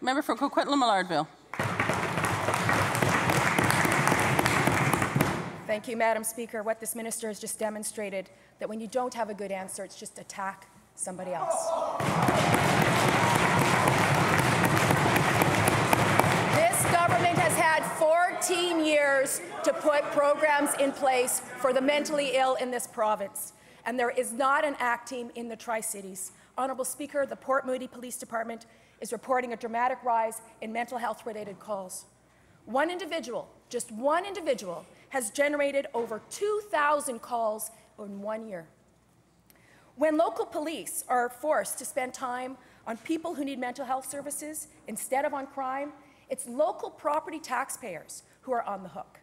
Member for Coquitlam-Millardville. Thank you, Madam Speaker. What this minister has just demonstrated, that when you don't have a good answer, it's just attack somebody else. This government has had 14 years to put programs in place for the mentally ill in this province, and there is not an ACT team in the Tri-Cities. Honourable Speaker, the Port Moody Police Department is reporting a dramatic rise in mental health-related calls. One individual, just one individual, has generated over 2,000 calls in 1 year. When local police are forced to spend time on people who need mental health services instead of on crime, it's local property taxpayers who are on the hook.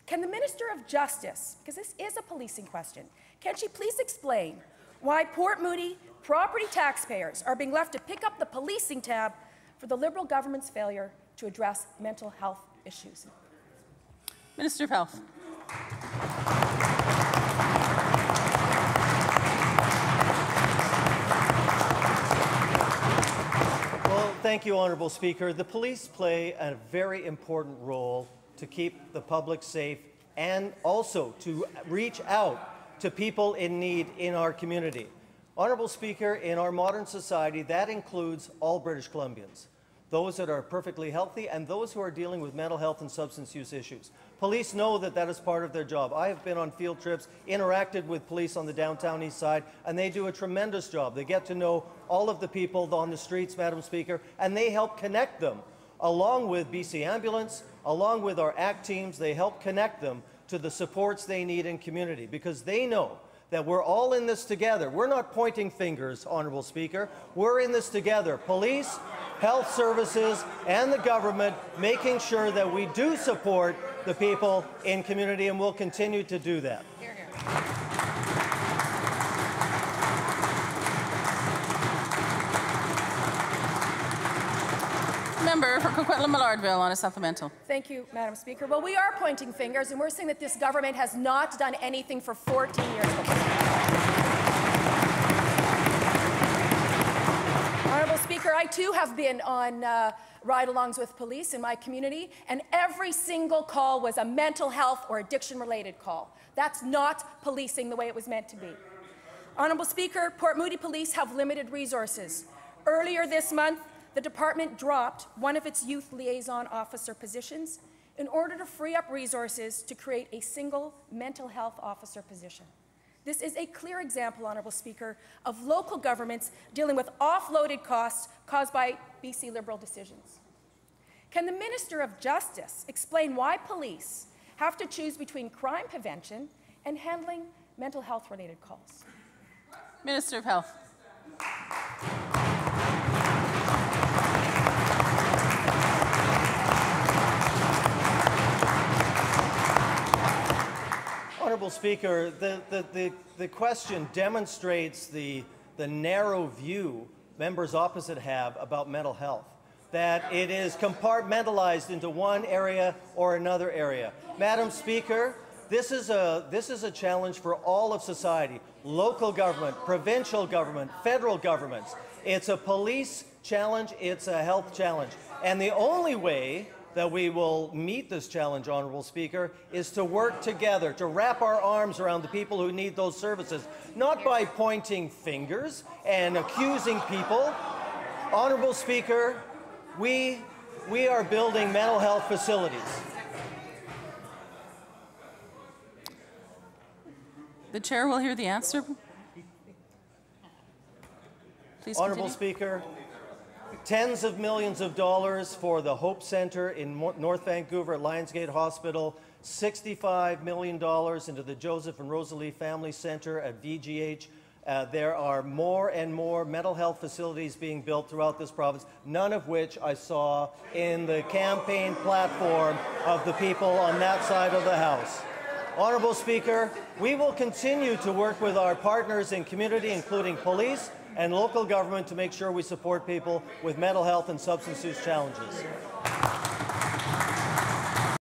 Can the Minister of Justice, because this is a policing question, can she please explain why Port Moody property taxpayers are being left to pick up the policing tab for the Liberal government's failure to address mental health issues? Minister of Health. Well, thank you, Honourable Speaker. The police play a very important role to keep the public safe and also to reach out to people in need in our community. Honourable Speaker, in our modern society, that includes all British Columbians, those that are perfectly healthy and those who are dealing with mental health and substance use issues. Police know that that is part of their job. I have been on field trips, interacted with police on the downtown east side, and they do a tremendous job. They get to know all of the people on the streets, Madam Speaker, and they help connect them. Along with BC Ambulance, along with our ACT teams, they help connect them to the supports they need in community, because they know that we're all in this together. We're not pointing fingers, Honourable Speaker. We're in this together. Police, health services, and the government, making sure that we do support the people in community, and we'll continue to do that. Hear, hear. Member for Coquitlam-Millardville on a supplemental. Thank you, Madam Speaker. Well, we are pointing fingers, and we're saying that this government has not done anything for 14 years. Honourable Speaker, I too have been on ride-alongs with police in my community, and every single call was a mental health or addiction-related call. That's not policing the way it was meant to be. Honourable Speaker, Port Moody Police have limited resources. Earlier this month, the department dropped one of its youth liaison officer positions in order to free up resources to create a single mental health officer position. This is a clear example, Honourable Speaker, of local governments dealing with offloaded costs caused by BC Liberal decisions. Can the Minister of Justice explain why police have to choose between crime prevention and handling mental health-related calls? Minister of Health. Honourable Speaker, the question demonstrates the narrow view members opposite have about mental health, that it is compartmentalized into one area or another area. Madam Speaker, this is a challenge for all of society, local government, provincial government, federal governments. It's a police challenge, it's a health challenge. And the only way that we will meet this challenge, Honourable Speaker, is to work together, to wrap our arms around the people who need those services, not by pointing fingers and accusing people. Honourable Speaker, we are building mental health facilities. The chair will hear the answer. Please Honourable continue. Speaker, tens of millions of dollars for the Hope Centre in North Vancouver at Lionsgate Hospital, $65 million into the Joseph and Rosalie Family Centre at VGH. There are more and more mental health facilities being built throughout this province, none of which I saw in the campaign platform of the people on that side of the House. Honourable Speaker, we will continue to work with our partners in community, including police and local government, to make sure we support people with mental health and substance use challenges.